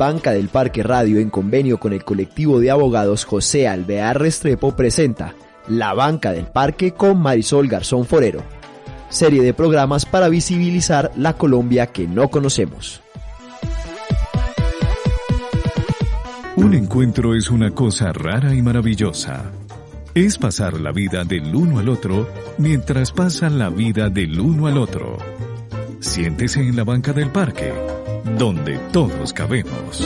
Banca del Parque Radio, en convenio con el colectivo de abogados José Alvear Restrepo, presenta La Banca del Parque con Marisol Garzón Forero, serie de programas para visibilizar la Colombia que no conocemos. Un encuentro es una cosa rara y maravillosa. Es pasar la vida del uno al otro mientras pasan la vida del uno al otro. Siéntese en la banca del parque, donde todos cabemos.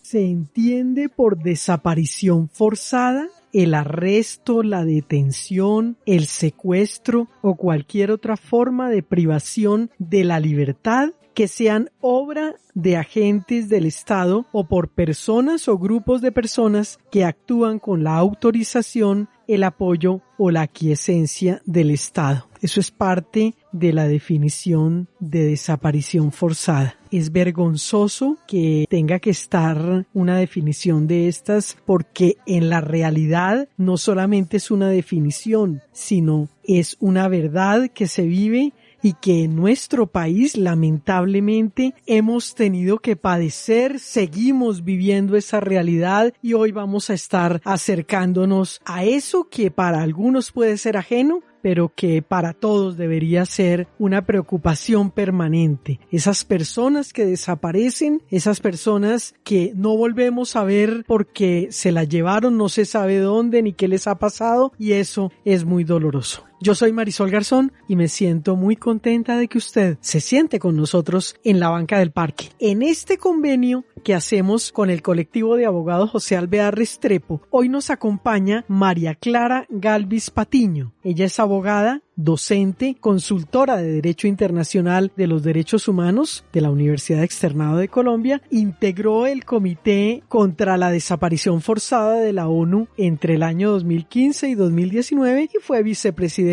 Se entiende por desaparición forzada el arresto, la detención, el secuestro o cualquier otra forma de privación de la libertad que sean obra de agentes del Estado o por personas o grupos de personas que actúan con la autorización, el apoyo o la aquiescencia del Estado. Eso es parte de la definición de desaparición forzada. Es vergonzoso que tenga que estar una definición de estas porque en la realidad no solamente es una definición, sino es una verdad que se vive y que en nuestro país lamentablemente hemos tenido que padecer, seguimos viviendo esa realidad y hoy vamos a estar acercándonos a eso que para algunos puede ser ajeno, pero que para todos debería ser una preocupación permanente. Esas personas que desaparecen, esas personas que no volvemos a ver porque se las llevaron, no se sabe dónde ni qué les ha pasado, y eso es muy doloroso. Yo soy Marisol Garzón y me siento muy contenta de que usted se siente con nosotros en la banca del parque. En este convenio que hacemos con el colectivo de abogados José Alvear Restrepo, hoy nos acompaña María Clara Galvis Patiño. Ella es abogada, docente, consultora de Derecho Internacional de los Derechos Humanos de la Universidad Externado de Colombia, integró el Comité contra la Desaparición Forzada de la ONU entre el año 2015 y 2019 y fue vicepresidenta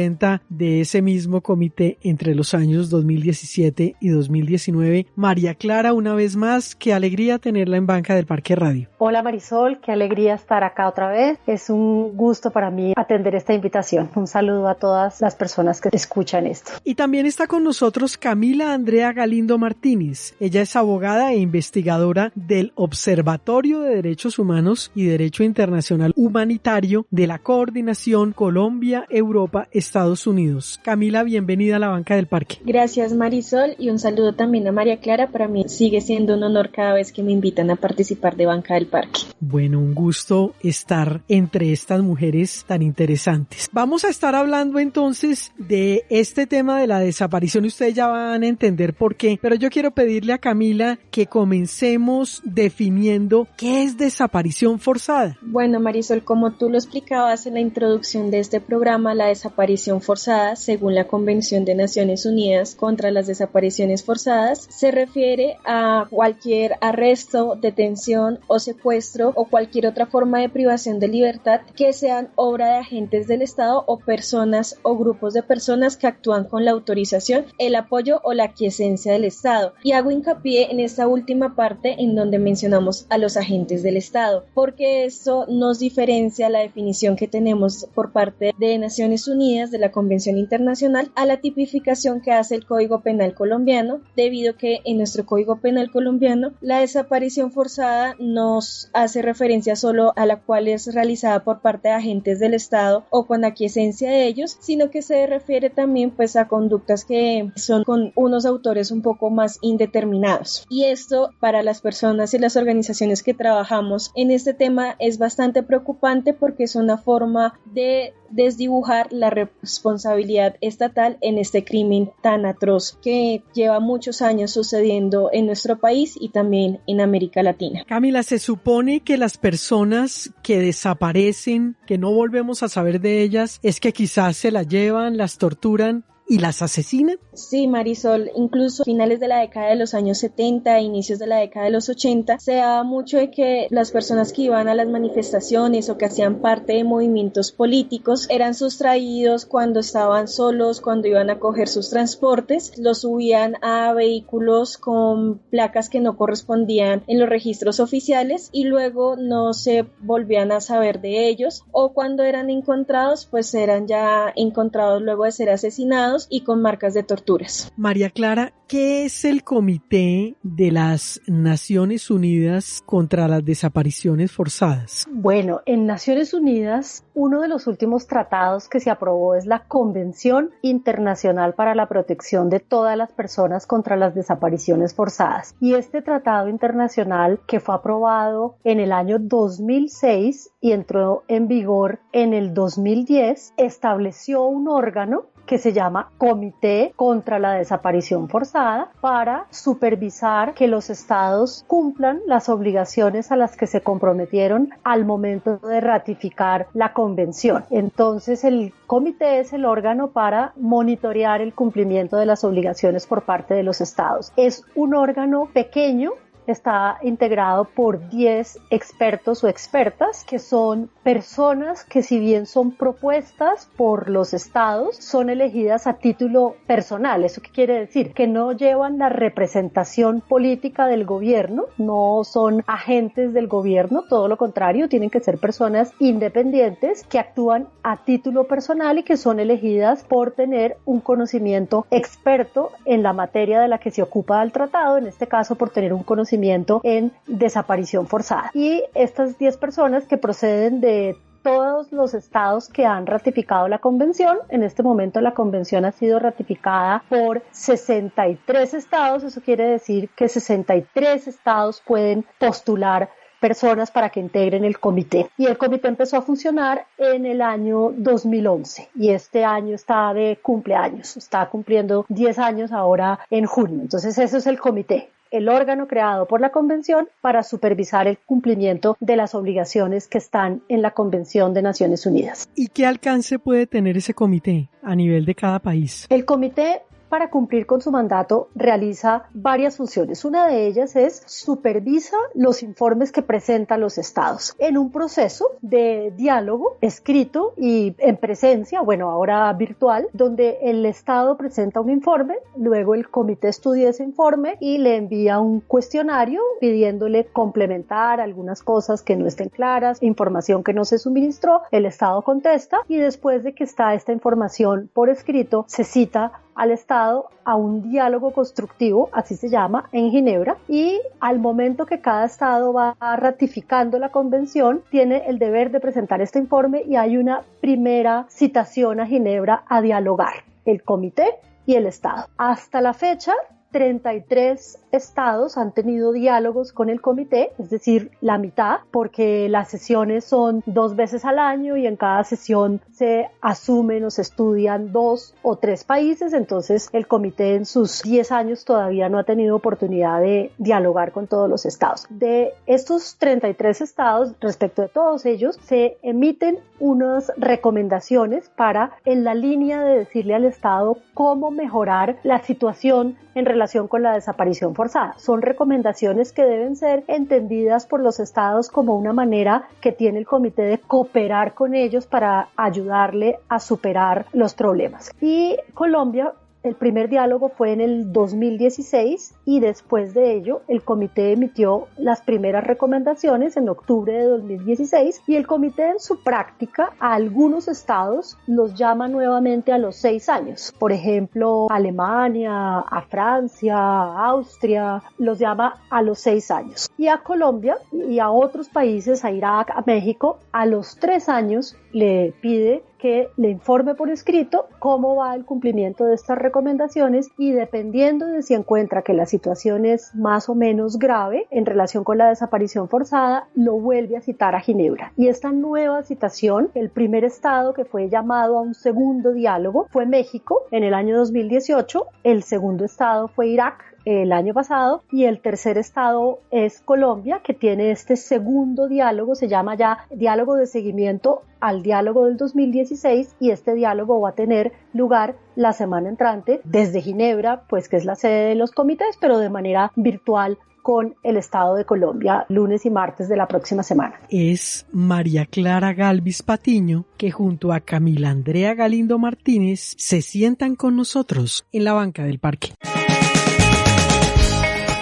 de ese mismo comité entre los años 2017 y 2019. María Clara, una vez más, qué alegría tenerla en Banca del Parque Radio. Hola Marisol, qué alegría estar acá otra vez. Es un gusto para mí atender esta invitación. Un saludo a todas las personas que escuchan esto. Y también está con nosotros Camila Andrea Galindo Martínez. Ella es abogada e investigadora del Observatorio de Derechos Humanos y Derecho Internacional Humanitario de la Coordinación Colombia-Europa-Estados Unidos. Camila, bienvenida a la banca del parque. Gracias Marisol y un saludo también a María Clara. Para mí sigue siendo un honor cada vez que me invitan a participar de banca del parque. Bueno, un gusto estar entre estas mujeres tan interesantes. Vamos a estar hablando entonces de este tema de la desaparición. Ustedes ya van a entender por qué, pero yo quiero pedirle a Camila que comencemos definiendo qué es desaparición forzada. Bueno Marisol, como tú lo explicabas en la introducción de este programa, la desaparición forzada, según la Convención de Naciones Unidas contra las Desapariciones Forzadas, se refiere a cualquier arresto, detención o secuestro o cualquier otra forma de privación de libertad que sean obra de agentes del Estado o personas o grupos de personas que actúan con la autorización, el apoyo o la aquiescencia del Estado. Y hago hincapié en esta última parte en donde mencionamos a los agentes del Estado, porque esto nos diferencia la definición que tenemos por parte de Naciones Unidas de la Convención Internacional a la tipificación que hace el Código Penal colombiano, debido que en nuestro Código Penal colombiano la desaparición forzada nos hace referencia solo a la cual es realizada por parte de agentes del Estado o con aquiescencia de ellos, sino que se refiere también pues a conductas que son con unos autores un poco más indeterminados. Y esto para las personas y las organizaciones que trabajamos en este tema es bastante preocupante porque es una forma de desdibujar la responsabilidad estatal en este crimen tan atroz que lleva muchos años sucediendo en nuestro país y también en América Latina. Camila, se supone que las personas que desaparecen, que no volvemos a saber de ellas, es que quizás se las llevan, las torturan y las asesinan? Sí, Marisol, incluso a finales de la década de los años 70, inicios de la década de los 80, se daba mucho de que las personas que iban a las manifestaciones o que hacían parte de movimientos políticos eran sustraídos cuando estaban solos, cuando iban a coger sus transportes, los subían a vehículos con placas que no correspondían en los registros oficiales y luego no se volvían a saber de ellos, o cuando eran encontrados, pues eran ya encontrados luego de ser asesinados y con marcas de torturas. María Clara, ¿qué es el Comité de las Naciones Unidas contra las Desapariciones Forzadas? Bueno, en Naciones Unidas, uno de los últimos tratados que se aprobó es la Convención Internacional para la Protección de todas las personas contra las desapariciones forzadas. Y este tratado internacional, que fue aprobado en el año 2006 y entró en vigor en el 2010, estableció un órgano que se llama Comité contra la Desaparición Forzada para supervisar que los estados cumplan las obligaciones a las que se comprometieron al momento de ratificar la convención. Entonces el comité es el órgano para monitorear el cumplimiento de las obligaciones por parte de los estados. Es un órgano pequeño. Está integrado por 10 expertos o expertas que son personas que, si bien son propuestas por los estados, son elegidas a título personal. ¿Eso qué quiere decir? Que no llevan la representación política del gobierno, no son agentes del gobierno, todo lo contrario, tienen que ser personas independientes que actúan a título personal y que son elegidas por tener un conocimiento experto en la materia de la que se ocupa el tratado, en este caso por tener un conocimiento en desaparición forzada. Y estas 10 personas que proceden de todos los estados que han ratificado la convención. En este momento la convención ha sido ratificada por 63 estados, eso quiere decir que 63 estados pueden postular personas para que integren el comité. Y el comité empezó a funcionar en el año 2011 y este año está de cumpleaños, está cumpliendo 10 años ahora en junio. Entonces eso es el comité, el órgano creado por la Convención para supervisar el cumplimiento de las obligaciones que están en la Convención de Naciones Unidas. ¿Y qué alcance puede tener ese comité a nivel de cada país? El comité, para cumplir con su mandato, realiza varias funciones. Una de ellas es supervisa los informes que presentan los estados en un proceso de diálogo escrito y en presencia, bueno, ahora virtual, donde el estado presenta un informe, luego el comité estudia ese informe y le envía un cuestionario pidiéndole complementar algunas cosas que no estén claras, información que no se suministró, el estado contesta y después de que está esta información por escrito, se cita al Estado a un diálogo constructivo, así se llama, en Ginebra, y al momento que cada Estado va ratificando la convención, tiene el deber de presentar este informe y hay una primera citación a Ginebra a dialogar, el comité y el Estado. Hasta la fecha, 33 estados han tenido diálogos con el comité, es decir, la mitad, porque las sesiones son 2 veces al año y en cada sesión se asumen o se estudian 2 o 3 países, entonces el comité en sus 10 años todavía no ha tenido oportunidad de dialogar con todos los estados. De estos 33 estados, respecto de todos ellos, se emiten unas recomendaciones para, en la línea de decirle al estado cómo mejorar la situación en relación con la desaparición forzada. Son recomendaciones que deben ser entendidas por los estados como una manera que tiene el comité de cooperar con ellos para ayudarle a superar los problemas. Y Colombia, el primer diálogo fue en el 2016 y después de ello el comité emitió las primeras recomendaciones en octubre de 2016 y el comité en su práctica a algunos estados los llama nuevamente a los 6 años. Por ejemplo, a Alemania, a Francia, a Austria, los llama a los 6 años. Y a Colombia y a otros países, a Irak, a México, a los 3 años le pide que le informe por escrito cómo va el cumplimiento de estas recomendaciones y dependiendo de si encuentra que la situación es más o menos grave en relación con la desaparición forzada, lo vuelve a citar a Ginebra. Y esta nueva citación, el primer estado que fue llamado a un segundo diálogo fue México en el año 2018, el segundo estado fue Irak el año pasado, y el tercer estado es Colombia, que tiene este segundo diálogo, se llama ya diálogo de seguimiento al diálogo del 2016, y este diálogo va a tener lugar la semana entrante desde Ginebra, pues que es la sede de los comités, pero de manera virtual con el Estado de Colombia, lunes y martes de la próxima semana. Es María Clara Galvis Patiño, que junto a Camila Andrea Galindo Martínez se sientan con nosotros en la banca del parque.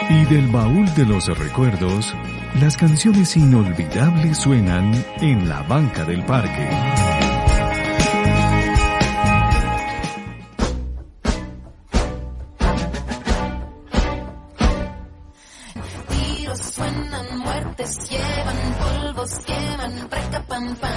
Y del baúl de los recuerdos, las canciones inolvidables suenan en la banca del parque. Suenan, muertes llevan, polvos queman, preca pan pan.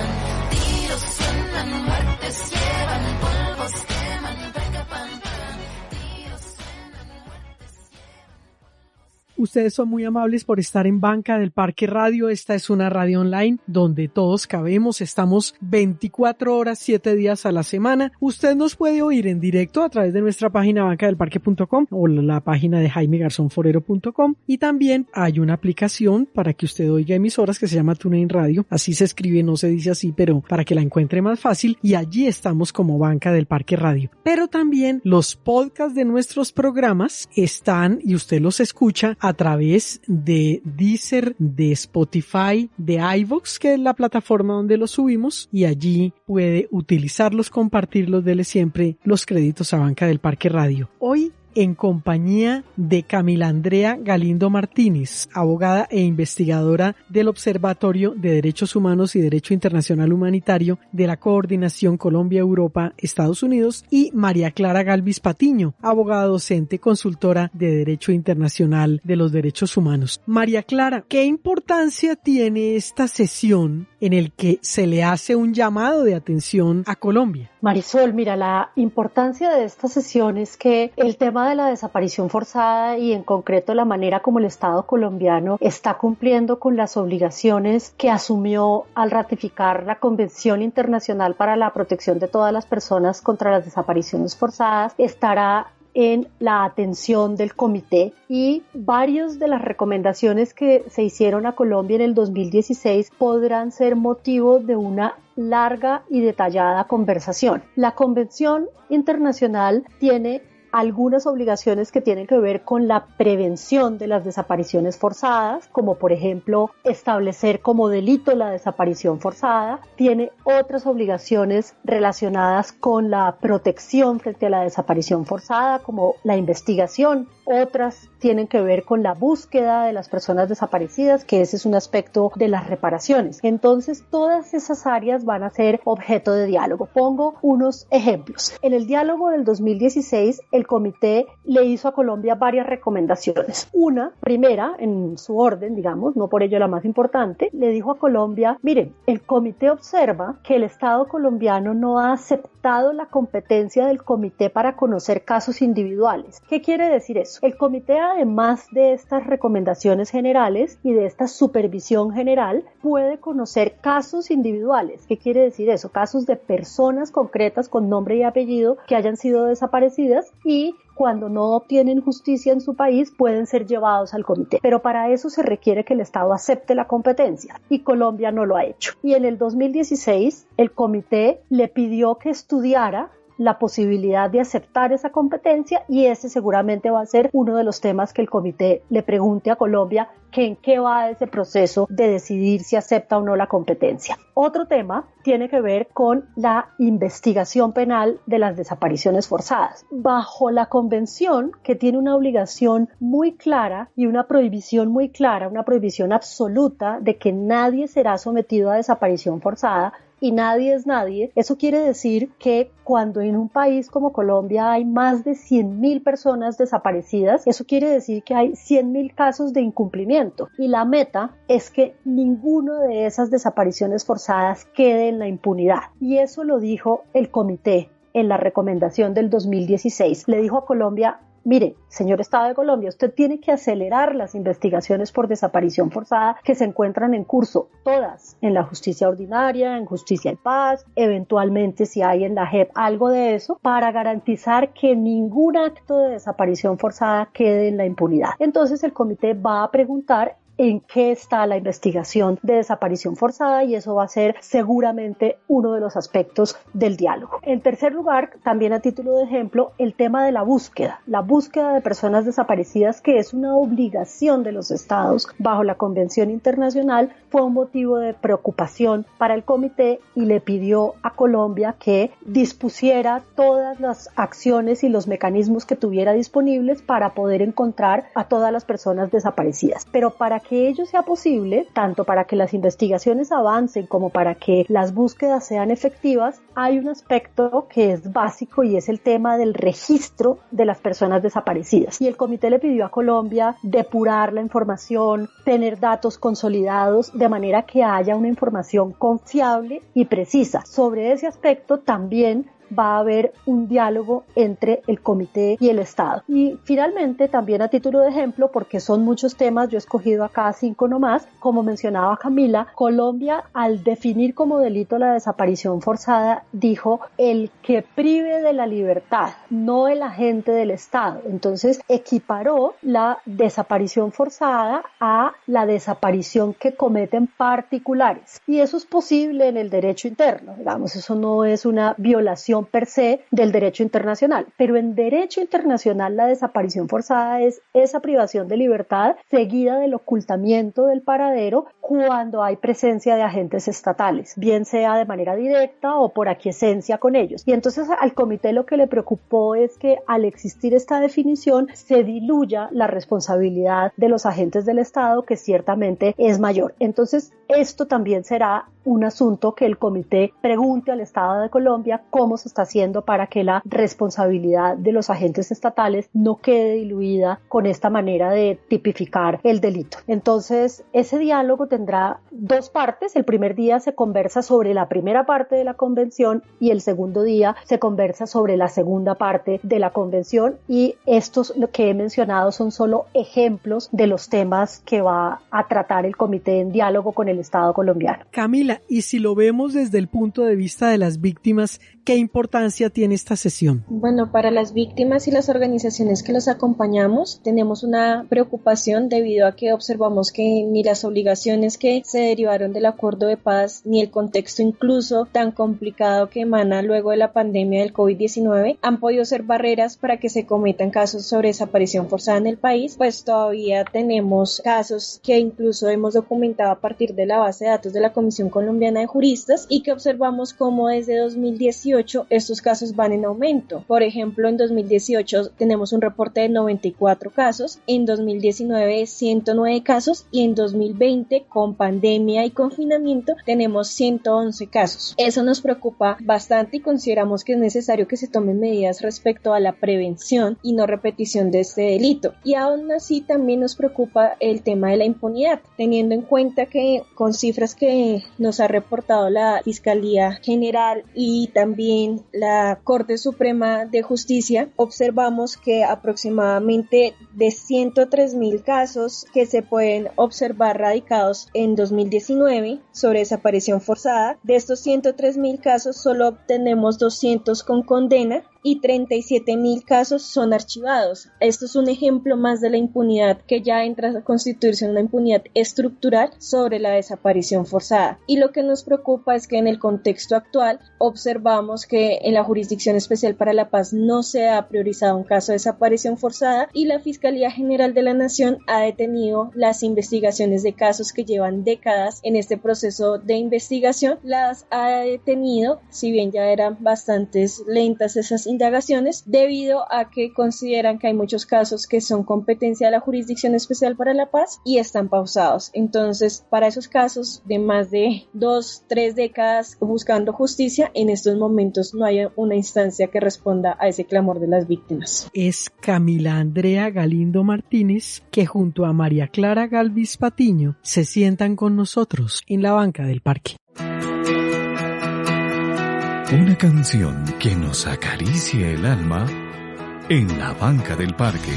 Tiros suenan, muertes llevan, polvos queman, preca pan pan. Tiros suenan, muertes llevan. Ustedes son muy amables por estar en Banca del Parque Radio. Esta es una radio online donde todos cabemos. Estamos 24 horas, 7 días a la semana. Usted nos puede oír en directo a través de nuestra página bancadelparque.com o la página de jaimegarzonforero.com, y también hay una aplicación para que usted oiga emisoras que se llama TuneIn Radio. Así se escribe, no se dice así, pero para que la encuentre más fácil, y allí estamos como Banca del Parque Radio. Pero también los podcasts de nuestros programas están y usted los escucha a través de Deezer, de Spotify, de iVoox, que es la plataforma donde los subimos, y allí puede utilizarlos, compartirlos, dele siempre los créditos a Banca del Parque Radio. Hoy en compañía de Camila Andrea Galindo Martínez, abogada e investigadora del Observatorio de Derechos Humanos y Derecho Internacional Humanitario de la Coordinación Colombia-Europa-Estados Unidos, y María Clara Galvis Patiño, abogada docente, consultora de Derecho Internacional de los Derechos Humanos. María Clara, ¿qué importancia tiene esta sesión en el que se le hace un llamado de atención a Colombia? Marisol, mira, la importancia de esta sesión es que el tema de la desaparición forzada, y en concreto la manera como el Estado colombiano está cumpliendo con las obligaciones que asumió al ratificar la Convención Internacional para la Protección de todas las personas contra las desapariciones forzadas, estará en la atención del comité, y varias de las recomendaciones que se hicieron a Colombia en el 2016 podrán ser motivo de una larga y detallada conversación. La Convención Internacional tiene algunas obligaciones que tienen que ver con la prevención de las desapariciones forzadas, como por ejemplo establecer como delito la desaparición forzada. Tiene otras obligaciones relacionadas con la protección frente a la desaparición forzada, como la investigación. Otras tienen que ver con la búsqueda de las personas desaparecidas, que ese es un aspecto de las reparaciones. Entonces, todas esas áreas van a ser objeto de diálogo. Pongo unos ejemplos. En el diálogo del 2016, el comité le hizo a Colombia varias recomendaciones. Una, primera, en su orden, digamos, no por ello la más importante, le dijo a Colombia: miren, el comité observa que el Estado colombiano no ha aceptado la competencia del comité para conocer casos individuales. ¿Qué quiere decir eso? El comité, además de estas recomendaciones generales y de esta supervisión general, puede conocer casos individuales. ¿Qué quiere decir eso? Casos de personas concretas con nombre y apellido que hayan sido desaparecidas, y cuando no obtienen justicia en su país pueden ser llevados al comité. Pero para eso se requiere que el Estado acepte la competencia, y Colombia no lo ha hecho. Y en el 2016 el comité le pidió que estudiara la posibilidad de aceptar esa competencia, y ese seguramente va a ser uno de los temas que el comité le pregunte a Colombia, que en qué va ese proceso de decidir si acepta o no la competencia. Otro tema tiene que ver con la investigación penal de las desapariciones forzadas. Bajo la convención, que tiene una obligación muy clara y una prohibición muy clara, una prohibición absoluta de que nadie será sometido a desaparición forzada, y nadie es nadie, eso quiere decir que cuando en un país como Colombia hay más de 100.000 personas desaparecidas, eso quiere decir que hay 100.000 casos de incumplimiento, y la meta es que ninguno de esas desapariciones forzadas quede en la impunidad. Y eso lo dijo el comité en la recomendación del 2016 le dijo a Colombia: mire, señor Estado de Colombia, usted tiene que acelerar las investigaciones por desaparición forzada que se encuentran en curso, todas, en la justicia ordinaria, en justicia y paz, eventualmente si hay en la JEP algo de eso, para garantizar que ningún acto de desaparición forzada quede en la impunidad. Entonces el comité va a preguntar en qué está la investigación de desaparición forzada y eso va a ser seguramente uno de los aspectos del diálogo. En tercer lugar, también a título de ejemplo, el tema de la búsqueda de personas desaparecidas, que es una obligación de los estados bajo la Convención Internacional, fue un motivo de preocupación para el comité y le pidió a Colombia que dispusiera todas las acciones y los mecanismos que tuviera disponibles para poder encontrar a todas las personas desaparecidas. Pero para que ello sea posible, tanto para que las investigaciones avancen como para que las búsquedas sean efectivas, hay un aspecto que es básico y es el tema del registro de las personas desaparecidas. Y el comité le pidió a Colombia depurar la información, tener datos consolidados de manera que haya una información confiable y precisa. Sobre ese aspecto también va a haber un diálogo entre el comité y el Estado. Y finalmente, también a título de ejemplo, porque son muchos temas, yo he escogido acá 5 nomás, como mencionaba Camila, Colombia, al definir como delito la desaparición forzada, dijo el que prive de la libertad, no el agente del Estado. Entonces equiparó la desaparición forzada a la desaparición que cometen particulares. Y eso es posible en el derecho interno, digamos, eso no es una violación per se del derecho internacional, pero en derecho internacional la desaparición forzada es esa privación de libertad seguida del ocultamiento del paradero cuando hay presencia de agentes estatales, bien sea de manera directa o por aquiescencia con ellos. Y entonces al comité lo que le preocupó es que al existir esta definición se diluya la responsabilidad de los agentes del Estado, que ciertamente es mayor. Entonces esto también será un asunto que el comité pregunte al Estado de Colombia cómo se está haciendo para que la responsabilidad de los agentes estatales no quede diluida con esta manera de tipificar el delito. Entonces, ese diálogo tendrá 2 partes. El primer día se conversa sobre la primera parte de la convención y el segundo día se conversa sobre la segunda parte de la convención, y estos lo que he mencionado son solo ejemplos de los temas que va a tratar el comité en diálogo con el Estado colombiano. Camila, y si lo vemos desde el punto de vista de las víctimas, ¿qué importancia tiene esta sesión? Bueno, para las víctimas y las organizaciones que los acompañamos, tenemos una preocupación debido a que observamos que ni las obligaciones que se derivaron del acuerdo de paz, ni el contexto incluso tan complicado que emana luego de la pandemia del COVID-19 han podido ser barreras para que se cometan casos sobre desaparición forzada en el país, pues todavía tenemos casos que incluso hemos documentado a partir de la base de datos de la Comisión Colombiana de Juristas y que observamos cómo desde 2018 estos casos van en aumento. Por ejemplo, en 2018 tenemos un reporte de 94 casos, en 2019 109 casos y en 2020 con pandemia y confinamiento tenemos 111 casos. Eso nos preocupa bastante y consideramos que es necesario que se tomen medidas respecto a la prevención y no repetición de este delito. Y aún así también nos preocupa el tema de la impunidad, teniendo en cuenta que con cifras que nos ha reportado la Fiscalía General y también la Corte Suprema de Justicia, observamos que aproximadamente de 103.000 casos que se pueden observar radicados en 2019 sobre desaparición forzada, de estos 103.000 casos solo obtenemos 200 con condena y 37.000 casos son archivados. Esto es un ejemplo más de la impunidad que ya entra a constituirse en una impunidad estructural sobre la desaparición forzada. Y lo que nos preocupa es que en el contexto actual observamos que en la Jurisdicción Especial para la Paz no se ha priorizado un caso de desaparición forzada y la Fiscalía General de la Nación ha detenido las investigaciones de casos que llevan décadas en este proceso de investigación. Las ha detenido, si bien ya eran bastantes lentas esas indagaciones, debido a que consideran que hay muchos casos que son competencia de la Jurisdicción Especial para la Paz y están pausados. Entonces, para esos casos de más de 2-3 décadas buscando justicia, en estos momentos no hay una instancia que responda a ese clamor de las víctimas. Es Camila Andrea Galindo Martínez, que junto a María Clara Galvis Patiño se sientan con nosotros en la banca del parque. Una canción que nos acaricie el alma en la banca del parque.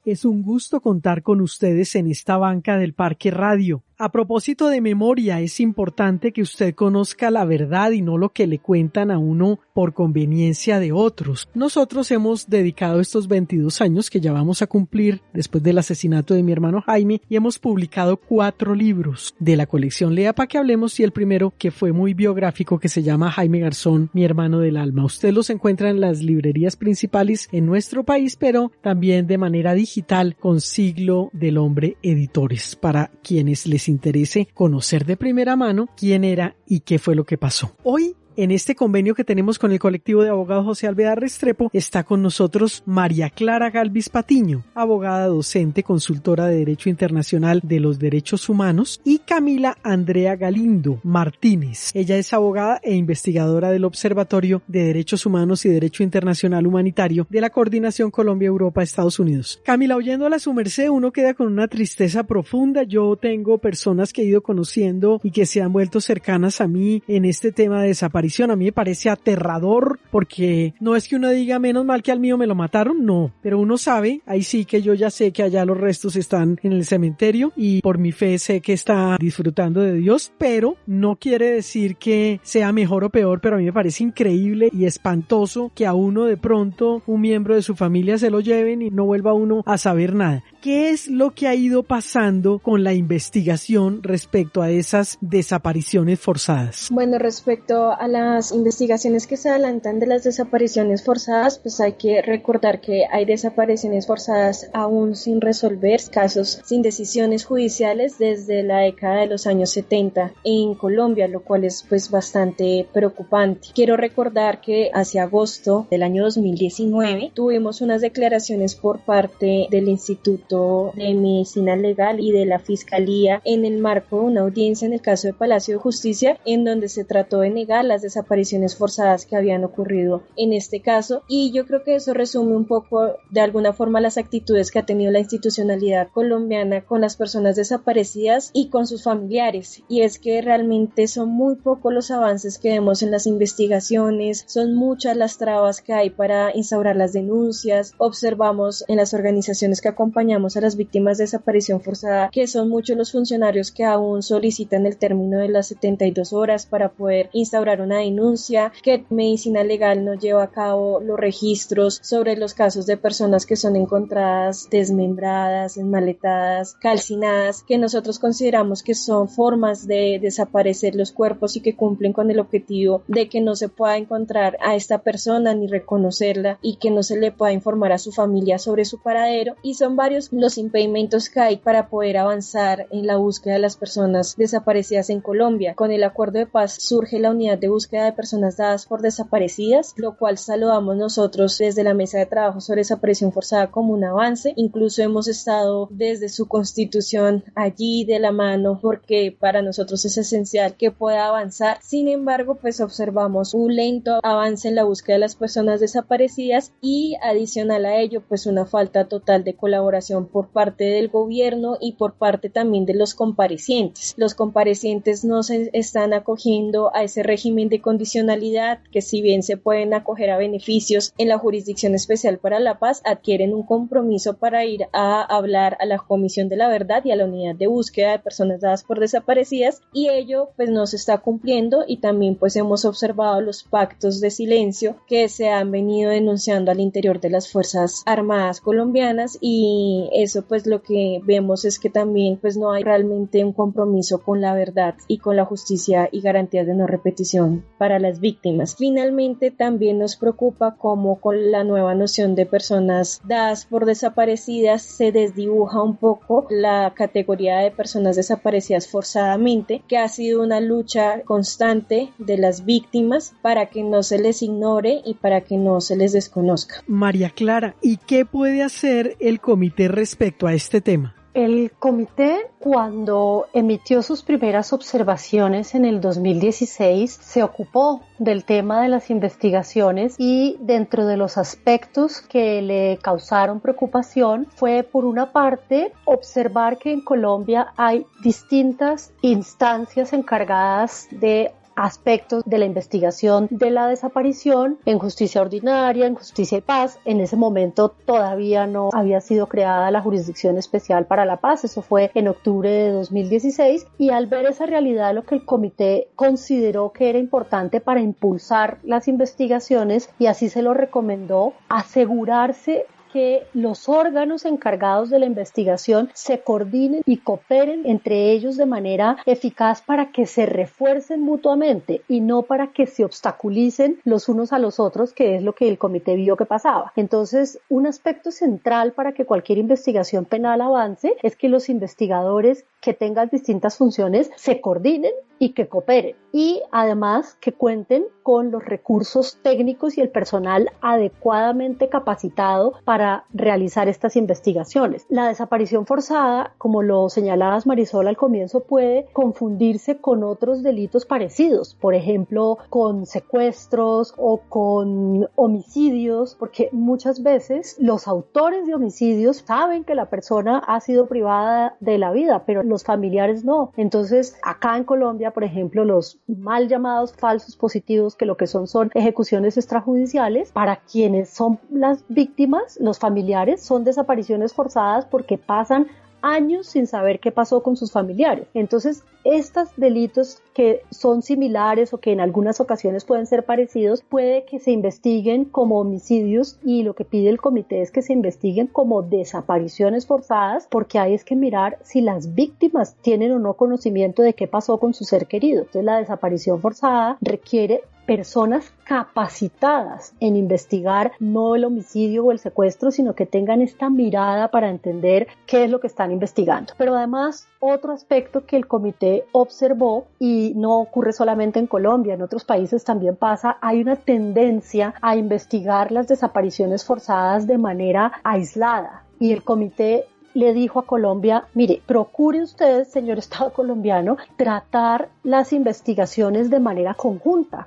Es un gusto contar con ustedes en esta banca del Parque Radio. A propósito de memoria, es importante que usted conozca la verdad y no lo que le cuentan a uno por conveniencia de otros. Nosotros hemos dedicado estos 22 años que ya vamos a cumplir después del asesinato de mi hermano Jaime y hemos publicado 4 libros de la colección Lea pa' que hablemos y el primero que fue muy biográfico que se llama Jaime Garzón, mi hermano del alma. Usted los encuentra en las librerías principales en nuestro país, pero también de manera digital con Siglo del Hombre Editores para quienes les interese conocer de primera mano quién era y qué fue lo que pasó. Hoy, en este convenio que tenemos con el colectivo de abogados José Alvear Restrepo, está con nosotros María Clara Galvis Patiño, abogada docente, consultora de Derecho Internacional de los Derechos Humanos, y Camila Andrea Galindo Martínez. Ella es abogada e investigadora del Observatorio de Derechos Humanos y Derecho Internacional Humanitario de la Coordinación Colombia-Europa-Estados Unidos. Camila, oyéndola a su merced, uno queda con una tristeza profunda. Yo tengo personas que he ido conociendo y que se han vuelto cercanas a mí en este tema de desaparición. A mí me parece aterrador porque no es que uno diga menos mal que al mío me lo mataron, no, pero uno sabe, ahí sí que yo ya sé que allá los restos están en el cementerio y por mi fe sé que está disfrutando de Dios, pero no quiere decir que sea mejor o peor, pero a mí me parece increíble y espantoso que a uno de pronto un miembro de su familia se lo lleven y no vuelva uno a saber nada. ¿Qué es lo que ha ido pasando con la investigación respecto a esas desapariciones forzadas? Bueno, respecto a las investigaciones que se adelantan de las desapariciones forzadas, pues hay que recordar que hay desapariciones forzadas aún sin resolver, casos sin decisiones judiciales desde la década de los años 70 en Colombia, lo cual es pues bastante preocupante. Quiero recordar que hacia agosto del año 2019 tuvimos unas declaraciones por parte del Instituto de Medicina Legal y de la Fiscalía en el marco de una audiencia en el caso de Palacio de Justicia, en donde se trató de negar las desapariciones forzadas que habían ocurrido en este caso, y yo creo que eso resume un poco de alguna forma las actitudes que ha tenido la institucionalidad colombiana con las personas desaparecidas y con sus familiares, y es que realmente son muy pocos los avances que vemos en las investigaciones, son muchas las trabas que hay para instaurar las denuncias. Observamos en las organizaciones que acompañamos a las víctimas de desaparición forzada que son muchos los funcionarios que aún solicitan el término de las 72 horas para poder instaurar una denuncia, que Medicina Legal no lleva a cabo los registros sobre los casos de personas que son encontradas desmembradas, enmaletadas, calcinadas, que nosotros consideramos que son formas de desaparecer los cuerpos y que cumplen con el objetivo de que no se pueda encontrar a esta persona ni reconocerla y que no se le pueda informar a su familia sobre su paradero, y son varios los impedimentos que hay para poder avanzar en la búsqueda de las personas desaparecidas en Colombia. Con el acuerdo de paz surge la unidad de búsqueda de personas dadas por desaparecidas, lo cual saludamos nosotros desde la mesa de trabajo sobre desaparición forzada como un avance. Incluso hemos estado desde su constitución allí de la mano porque para nosotros es esencial que pueda avanzar. Sin embargo, pues observamos un lento avance en la búsqueda de las personas desaparecidas y adicional a ello, pues una falta total de colaboración por parte del gobierno y por parte también de los comparecientes. Los comparecientes no se están acogiendo a ese régimen de condicionalidad, que si bien se pueden acoger a beneficios en la Jurisdicción Especial para la Paz, adquieren un compromiso para ir a hablar a la Comisión de la Verdad y a la Unidad de Búsqueda de Personas Dadas por Desaparecidas, y ello pues no se está cumpliendo, y también pues hemos observado los pactos de silencio que se han venido denunciando al interior de las Fuerzas Armadas colombianas, y eso pues lo que vemos es que también pues no hay realmente un compromiso con la verdad y con la justicia y garantías de no repetición para las víctimas. Finalmente también nos preocupa cómo con la nueva noción de personas dadas por desaparecidas se desdibuja un poco la categoría de personas desaparecidas forzadamente, que ha sido una lucha constante de las víctimas para que no se les ignore y para que no se les desconozca. María Clara, ¿y qué puede hacer el comité respecto a este tema? El comité, cuando emitió sus primeras observaciones en el 2016, se ocupó del tema de las investigaciones y dentro de los aspectos que le causaron preocupación fue, por una parte, observar que en Colombia hay distintas instancias encargadas de aspectos de la investigación de la desaparición en justicia ordinaria, en justicia y paz. En ese momento todavía no había sido creada la Jurisdicción Especial para la Paz, eso fue en octubre de 2016, y al ver esa realidad lo que el comité consideró que era importante para impulsar las investigaciones, y así se lo recomendó, asegurarse que los órganos encargados de la investigación se coordinen y cooperen entre ellos de manera eficaz para que se refuercen mutuamente y no para que se obstaculicen los unos a los otros, que es lo que el comité vio que pasaba. Entonces, un aspecto central para que cualquier investigación penal avance es que los investigadores que tengan distintas funciones se coordinen y que cooperen, y además que cuenten con los recursos técnicos y el personal adecuadamente capacitado para realizar estas investigaciones. La desaparición forzada, como lo señalabas, Marisol, al comienzo, puede confundirse con otros delitos parecidos, por ejemplo, con secuestros o con homicidios, porque muchas veces los autores de homicidios saben que la persona ha sido privada de la vida, pero los familiares no. Entonces, acá en Colombia, por ejemplo, los mal llamados falsos positivos, que lo que son ejecuciones extrajudiciales, para quienes son las víctimas, los familiares, son desapariciones forzadas porque pasan años sin saber qué pasó con sus familiares. Entonces, estos delitos que son similares o que en algunas ocasiones pueden ser parecidos, puede que se investiguen como homicidios, y lo que pide el comité es que se investiguen como desapariciones forzadas, porque hay es que mirar si las víctimas tienen o no conocimiento de qué pasó con su ser querido. Entonces, la desaparición forzada requiere personas capacitadas en investigar no el homicidio o el secuestro, sino que tengan esta mirada para entender qué es lo que están investigando. Pero además, otro aspecto que el comité observó, y no ocurre solamente en Colombia, en otros países también pasa, hay una tendencia a investigar las desapariciones forzadas de manera aislada, y el comité le dijo a Colombia: mire, procure usted, señor Estado colombiano, tratar las investigaciones de manera conjunta,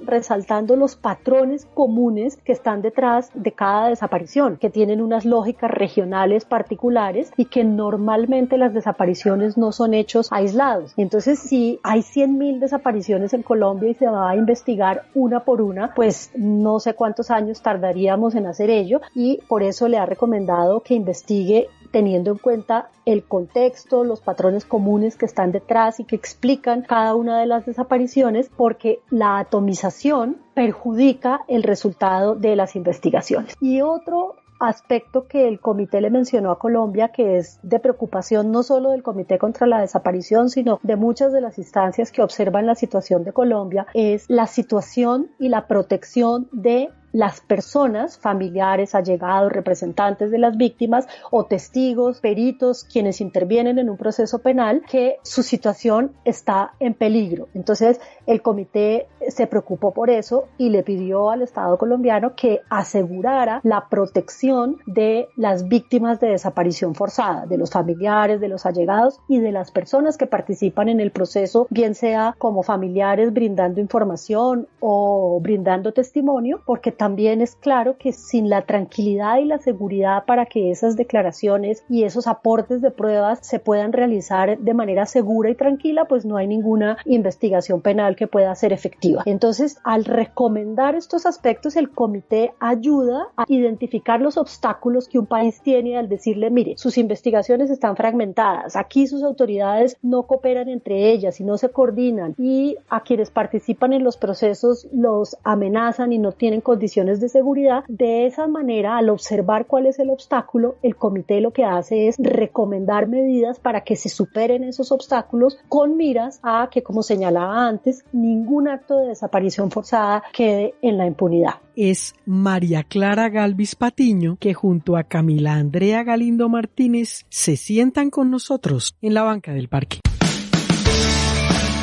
resaltando los patrones comunes que están detrás de cada desaparición, que tienen unas lógicas regionales particulares y que normalmente las desapariciones no son hechos aislados. Entonces, si hay 100.000 desapariciones en Colombia y se va a investigar una por una, pues no sé cuántos años tardaríamos en hacer ello, y por eso le ha recomendado que investigue teniendo en cuenta el contexto, los patrones comunes que están detrás y que explican cada una de las desapariciones, porque la atomización perjudica el resultado de las investigaciones. Y otro aspecto que el comité le mencionó a Colombia, que es de preocupación no solo del Comité contra la Desaparición, sino de muchas de las instancias que observan la situación de Colombia, es la situación y la protección de las personas, familiares, allegados, representantes de las víctimas o testigos, peritos, quienes intervienen en un proceso penal, que su situación está en peligro. Entonces, el comité se preocupó por eso y le pidió al Estado colombiano que asegurara la protección de las víctimas de desaparición forzada, de los familiares, de los allegados y de las personas que participan en el proceso, bien sea como familiares brindando información o brindando testimonio, porque también es claro que sin la tranquilidad y la seguridad para que esas declaraciones y esos aportes de pruebas se puedan realizar de manera segura y tranquila, pues no hay ninguna investigación penal que pueda ser efectiva. Entonces, al recomendar estos aspectos, el comité ayuda a identificar los obstáculos que un país tiene al decirle: mire, sus investigaciones están fragmentadas, aquí sus autoridades no cooperan entre ellas y no se coordinan, y a quienes participan en los procesos los amenazan y no tienen condiciones de seguridad. De esa manera, al observar cuál es el obstáculo, el comité lo que hace es recomendar medidas para que se superen esos obstáculos, con miras a que, como señalaba antes, ningún acto de desaparición forzada quede en la impunidad. Es María Clara Galvis Patiño, que junto a Camila Andrea Galindo Martínez se sientan con nosotros en la banca del parque.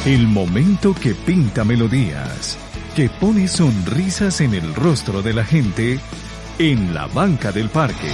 El momento que pinta melodías, que pone sonrisas en el rostro de la gente en la banca del parque.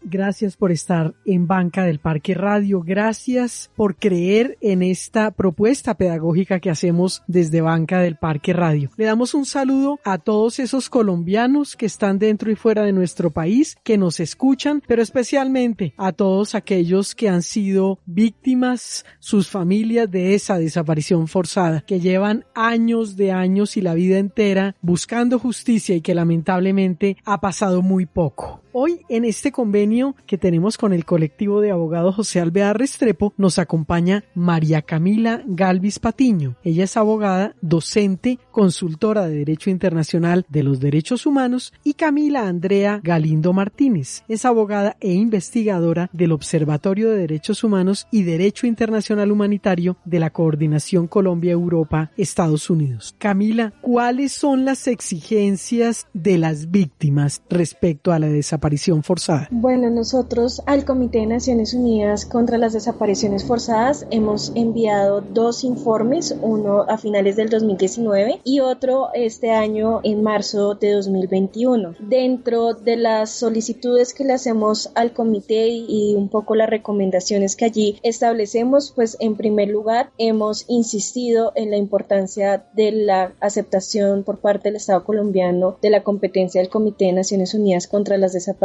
Gracias por estar en Banca del Parque Radio. Gracias por creer en esta propuesta pedagógica que hacemos desde Banca del Parque Radio. Le damos un saludo a todos esos colombianos que están dentro y fuera de nuestro país, que nos escuchan, pero especialmente a todos aquellos que han sido víctimas, sus familias, de esa desaparición forzada, que llevan años de años y la vida entera buscando justicia y que lamentablemente ha pasado muy poco. Hoy, en este convenio que tenemos con el colectivo de abogados José Alvear Restrepo, nos acompaña María Camila Galvis Patiño. Ella es abogada, docente, consultora de Derecho Internacional de los Derechos Humanos, y Camila Andrea Galindo Martínez es abogada e investigadora del Observatorio de Derechos Humanos y Derecho Internacional Humanitario de la Coordinación Colombia-Europa-Estados Unidos. Camila, ¿cuáles son las exigencias de las víctimas respecto a la desaparición forzada? Bueno, nosotros al Comité de Naciones Unidas contra las Desapariciones Forzadas hemos enviado 2 informes, uno a finales del 2019 y otro este año en marzo de 2021. Dentro de las solicitudes que le hacemos al comité y un poco las recomendaciones que allí establecemos, pues en primer lugar hemos insistido en la importancia de la aceptación por parte del Estado colombiano de la competencia del Comité de Naciones Unidas contra las Desapariciones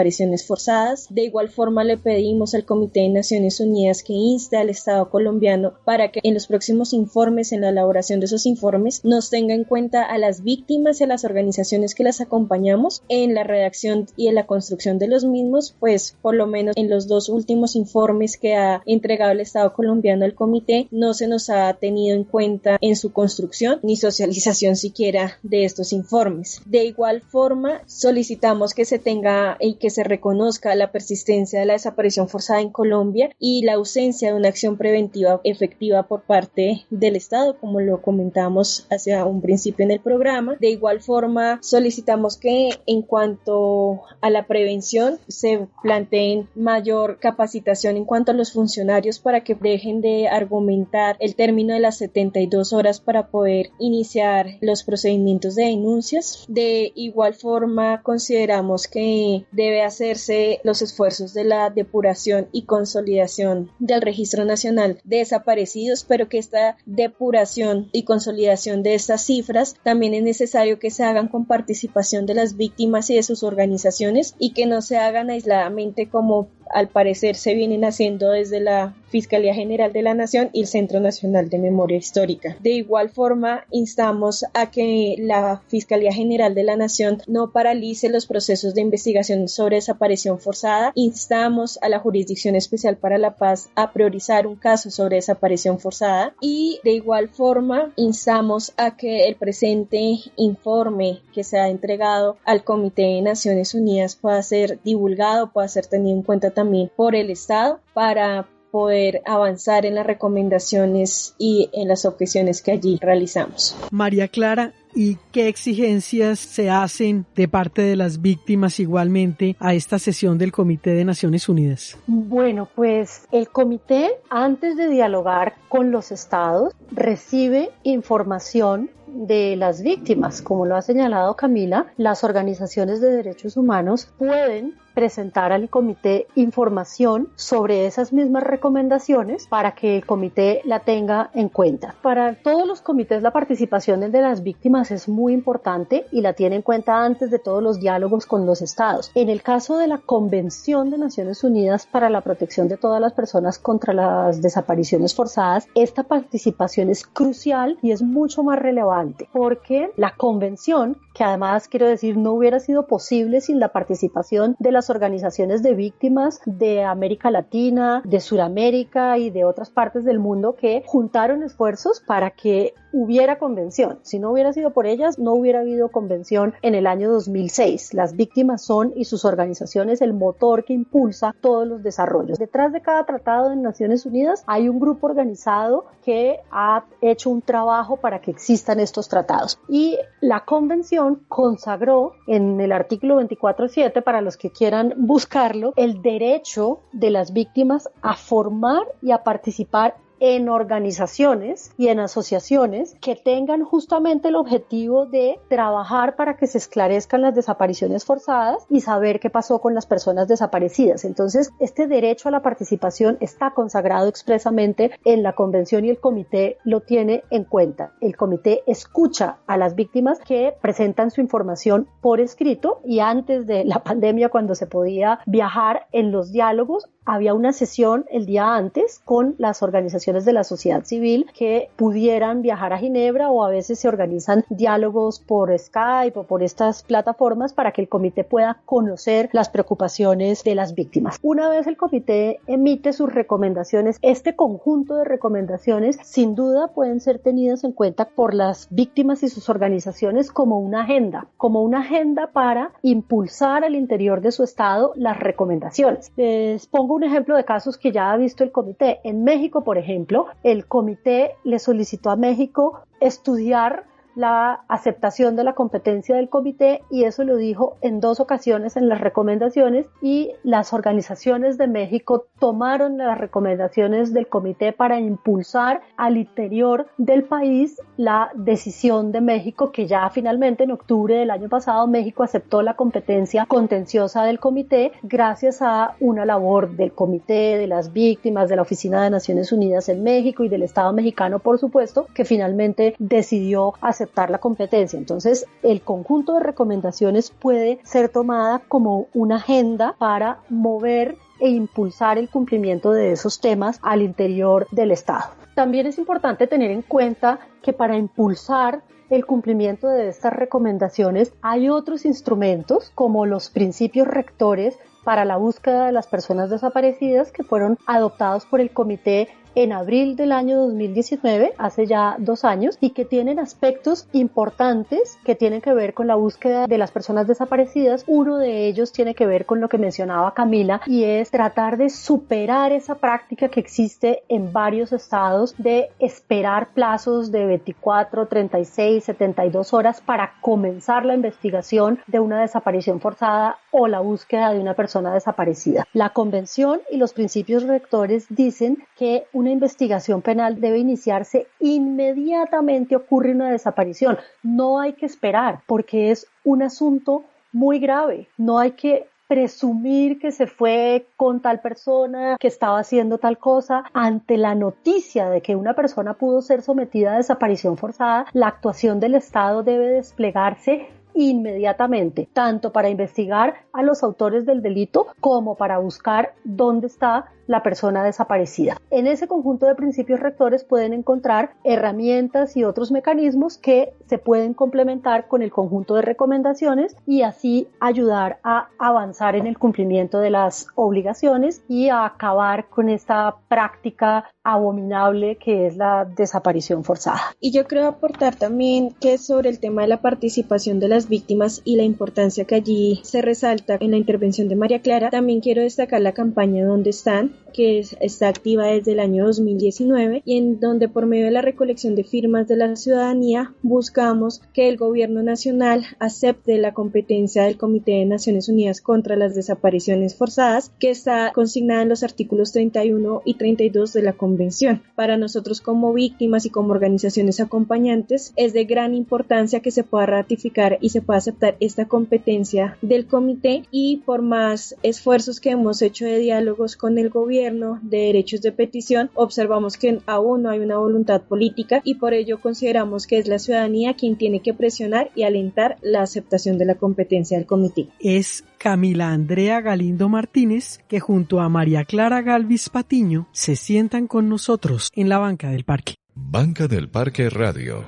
Forzadas. De igual forma le pedimos al Comité de Naciones Unidas que inste al Estado colombiano para que en los próximos informes, en la elaboración de esos informes, nos tenga en cuenta a las víctimas y a las organizaciones que las acompañamos en la redacción y en la construcción de los mismos, pues por lo menos en los 2 últimos informes que ha entregado el Estado colombiano al comité no se nos ha tenido en cuenta en su construcción ni socialización siquiera de estos informes. De igual forma solicitamos que se tenga y que se reconozca la persistencia de la desaparición forzada en Colombia y la ausencia de una acción preventiva efectiva por parte del Estado, como lo comentamos hace un principio en el programa. De igual forma, solicitamos que en cuanto a la prevención se planteen mayor capacitación en cuanto a los funcionarios para que dejen de argumentar el término de las 72 horas para poder iniciar los procedimientos de denuncias. De igual forma, consideramos que debe hacerse los esfuerzos de la depuración y consolidación del Registro Nacional de Desaparecidos, pero que esta depuración y consolidación de estas cifras también es necesario que se hagan con participación de las víctimas y de sus organizaciones y que no se hagan aisladamente como al parecer se vienen haciendo desde la Fiscalía General de la Nación y el Centro Nacional de Memoria Histórica. De igual forma, instamos a que la Fiscalía General de la Nación no paralice los procesos de investigación sobre desaparición forzada. Instamos a la Jurisdicción Especial para la Paz a priorizar un caso sobre desaparición forzada y de igual forma instamos a que el presente informe que se ha entregado al Comité de Naciones Unidas pueda ser divulgado, pueda ser tenido en cuenta también por el Estado para poder avanzar en las recomendaciones y en las objeciones que allí realizamos. María Clara, ¿y qué exigencias se hacen de parte de las víctimas igualmente a esta sesión del Comité de Naciones Unidas? Bueno, pues el comité, antes de dialogar con los estados, recibe información de las víctimas. Como lo ha señalado Camila, las organizaciones de derechos humanos pueden presentar al comité información sobre esas mismas recomendaciones para que el comité la tenga en cuenta. Para todos los comités la participación de las víctimas es muy importante y la tiene en cuenta antes de todos los diálogos con los estados. En el caso de la Convención de Naciones Unidas para la Protección de todas las personas contra las desapariciones forzadas, esta participación es crucial y es mucho más relevante porque la convención, que además quiero decir no hubiera sido posible sin la participación de las organizaciones de víctimas de América Latina, de Sudamérica y de otras partes del mundo que juntaron esfuerzos para que hubiera convención. Si no hubiera sido por ellas, no hubiera habido convención en el año 2006. Las víctimas son y sus organizaciones el motor que impulsa todos los desarrollos. Detrás de cada tratado de Naciones Unidas hay un grupo organizado que ha hecho un trabajo para que existan estos tratados. Y la convención consagró en el artículo 24.7, para los que quieran buscarlo, el derecho de las víctimas a formar y a participar en organizaciones y en asociaciones que tengan justamente el objetivo de trabajar para que se esclarezcan las desapariciones forzadas y saber qué pasó con las personas desaparecidas. Entonces, este derecho a la participación está consagrado expresamente en la Convención y el Comité lo tiene en cuenta. El Comité escucha a las víctimas que presentan su información por escrito, y antes de la pandemia, cuando se podía viajar en los diálogos, había una sesión el día antes con las organizaciones de la sociedad civil que pudieran viajar a Ginebra, o a veces se organizan diálogos por Skype o por estas plataformas para que el comité pueda conocer las preocupaciones de las víctimas. Una vez el comité emite sus recomendaciones, este conjunto de recomendaciones sin duda pueden ser tenidas en cuenta por las víctimas y sus organizaciones como una agenda para impulsar al interior de su estado las recomendaciones. Les pongo un ejemplo de casos que ya ha visto el comité. En México, por ejemplo, el comité le solicitó a México estudiar la aceptación de la competencia del comité, y eso lo dijo en 2 ocasiones en las recomendaciones, y las organizaciones de México tomaron las recomendaciones del comité para impulsar al interior del país la decisión de México, que ya finalmente en octubre del año pasado México aceptó la competencia contenciosa del comité gracias a una labor del comité, de las víctimas, de la Oficina de Naciones Unidas en México y del Estado mexicano, por supuesto, que finalmente decidió aceptar la competencia. Entonces, el conjunto de recomendaciones puede ser tomada como una agenda para mover e impulsar el cumplimiento de esos temas al interior del Estado. También es importante tener en cuenta que para impulsar el cumplimiento de estas recomendaciones hay otros instrumentos, como los principios rectores para la búsqueda de las personas desaparecidas, que fueron adoptados por el comité en abril del año 2019, hace ya 2 años, y que tienen aspectos importantes que tienen que ver con la búsqueda de las personas desaparecidas. Uno de ellos tiene que ver con lo que mencionaba Camila, y es tratar de superar esa práctica que existe en varios estados de esperar plazos de 24, 36, 72 horas para comenzar la investigación de una desaparición forzada o la búsqueda de una persona desaparecida. La Convención y los principios rectores dicen que una investigación penal debe iniciarse inmediatamente ocurre una desaparición. No hay que esperar, porque es un asunto muy grave. No hay que presumir que se fue con tal persona, que estaba haciendo tal cosa. Ante la noticia de que una persona pudo ser sometida a desaparición forzada, la actuación del Estado debe desplegarse inmediatamente, tanto para investigar a los autores del delito como para buscar dónde está la persona desaparecida. En ese conjunto de principios rectores pueden encontrar herramientas y otros mecanismos que se pueden complementar con el conjunto de recomendaciones y así ayudar a avanzar en el cumplimiento de las obligaciones y a acabar con esta práctica abominable que es la desaparición forzada. Y yo creo aportar también que sobre el tema de la participación de las víctimas y la importancia que allí se resalta en la intervención de María Clara, también quiero destacar la campaña Dónde están, que está activa desde el año 2019 y en donde por medio de la recolección de firmas de la ciudadanía buscamos que el gobierno nacional acepte la competencia del Comité de Naciones Unidas contra las Desapariciones Forzadas, que está consignada en los artículos 31 y 32 de la Convención. Para nosotros como víctimas y como organizaciones acompañantes es de gran importancia que se pueda ratificar y se pueda aceptar esta competencia del comité, y por más esfuerzos que hemos hecho de diálogos con el gobierno de derechos de petición, observamos que aún no hay una voluntad política y por ello consideramos que es la ciudadanía quien tiene que presionar y alentar la aceptación de la competencia del comité. Es Camila Andrea Galindo Martínez, que junto a María Clara Galvis Patiño se sientan con nosotros en la Banca del Parque. Banca del Parque Radio.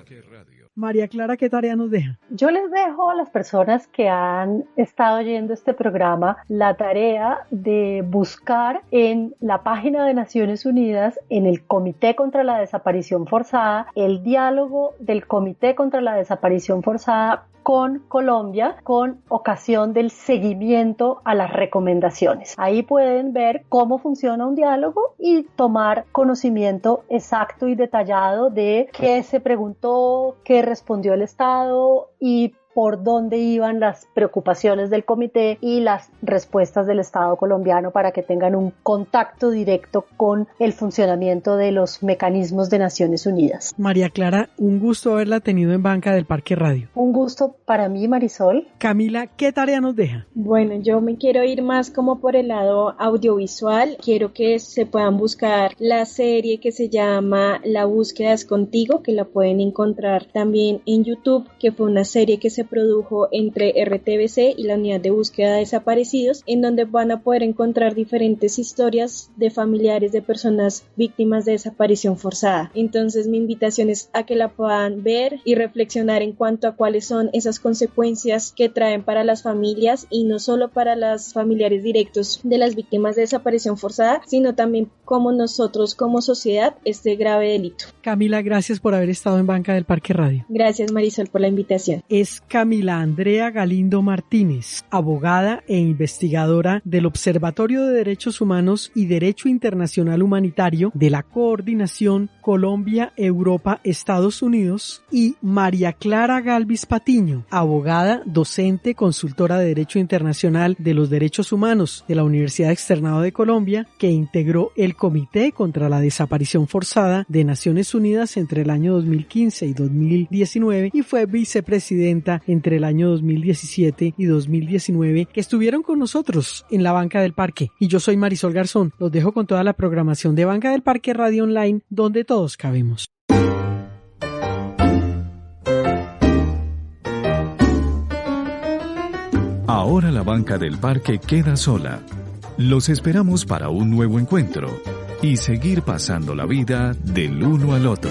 María Clara, ¿qué tarea nos deja? Yo les dejo a las personas que han estado oyendo este programa la tarea de buscar en la página de Naciones Unidas, en el Comité contra la Desaparición Forzada, el diálogo del Comité contra la Desaparición Forzada con Colombia con ocasión del seguimiento a las recomendaciones. Ahí pueden ver cómo funciona un diálogo y tomar conocimiento exacto y detallado de qué se preguntó, qué respondió el Estado y por dónde iban las preocupaciones del comité y las respuestas del Estado colombiano para que tengan un contacto directo con el funcionamiento de los mecanismos de Naciones Unidas. María Clara, un gusto haberla tenido en Banca del Parque Radio. Un gusto para mí, Marisol. Camila, ¿qué tarea nos deja? Bueno, yo me quiero ir más como por el lado audiovisual. Quiero que se puedan buscar la serie que se llama La búsqueda es contigo, que la pueden encontrar también en YouTube, que fue una serie que se produjo entre RTBC y la Unidad de Búsqueda de Desaparecidos, en donde van a poder encontrar diferentes historias de familiares de personas víctimas de desaparición forzada. Entonces mi invitación es a que la puedan ver y reflexionar en cuanto a cuáles son esas consecuencias que traen para las familias, y no solo para los familiares directos de las víctimas de desaparición forzada, sino también como nosotros como sociedad este grave delito. Camila, gracias por haber estado en Banca del Parque Radio. Gracias, Marisol, por la invitación. Es Camila Andrea Galindo Martínez, abogada e investigadora del Observatorio de Derechos Humanos y Derecho Internacional Humanitario de la Coordinación Colombia-Europa-Estados Unidos, y María Clara Galvis Patiño, abogada, docente, consultora de Derecho Internacional de los Derechos Humanos de la Universidad Externado de Colombia, que integró el Comité contra la Desaparición Forzada de Naciones Unidas entre el año 2015 y 2019 y fue vicepresidenta entre el año 2017 y 2019, que estuvieron con nosotros en la Banca del Parque. Y yo soy Marisol Garzón. Los dejo con toda la programación de Banca del Parque Radio Online, donde todos cabemos. Ahora la Banca del Parque queda sola. Los esperamos para un nuevo encuentro y seguir pasando la vida del uno al otro.